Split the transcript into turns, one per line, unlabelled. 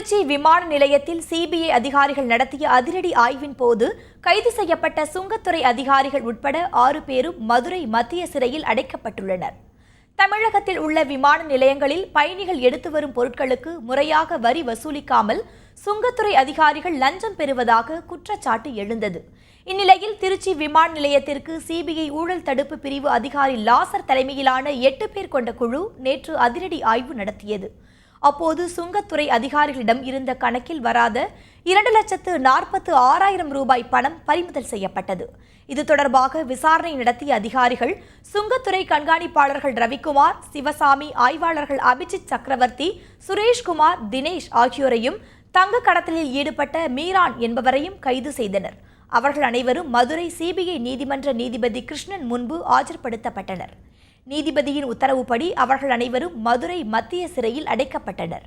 திருச்சி விமான நிலையத்தில் சிபிஐ அதிகாரிகள் நடத்திய அதிரடி ஆய்வின் போது கைது செய்யப்பட்ட சுங்கத்துறை அதிகாரிகள் உட்பட 6 பேரும் மதுரை மத்திய சிறையில் அடைக்கப்பட்டுள்ளனர். தமிழகத்தில் உள்ள விமான நிலையங்களில் பயணிகள் எடுத்து வரும் பொருட்களுக்கு முறையாக வரி வசூலிக்காமல் சுங்கத்துறை அதிகாரிகள் லஞ்சம் பெறுவதாக குற்றச்சாட்டு எழுந்தது. இந்நிலையில் திருச்சி விமான நிலையத்திற்கு சிபிஐ ஊழல் தடுப்பு பிரிவு அதிகாரி லாசர் தலைமையிலான 8 பேர் கொண்ட குழு நேற்று அதிரடி ஆய்வு நடத்தியது. அப்போது சுங்கத்துறை அதிகாரிகளிடம் இருந்த கணக்கில் வராத 2,46,000 ரூபாய் பணம் பறிமுதல் செய்யப்பட்டது. இது தொடர்பாக விசாரணை நடத்திய அதிகாரிகள் சுங்கத்துறை கண்காணிப்பாளர்கள் ரவிக்குமார், சிவசாமி, ஆய்வாளர்கள் அபிஜித் சக்கரவர்த்தி, சுரேஷ்குமார், தினேஷ் ஆகியோரையும் தங்க கடத்தலில் ஈடுபட்ட மீரான் என்பவரையும் கைது செய்தனர். அவர்கள் அனைவரும் மதுரை சிபிஐ நீதிமன்ற நீதிபதி கிருஷ்ணன் முன்பு ஆஜர்படுத்தப்பட்டனர். நீதிபதியின் உத்தரவுப்படி அவர்கள் அனைவரும் மதுரை மத்திய சிறையில் அடைக்கப்பட்டனர்.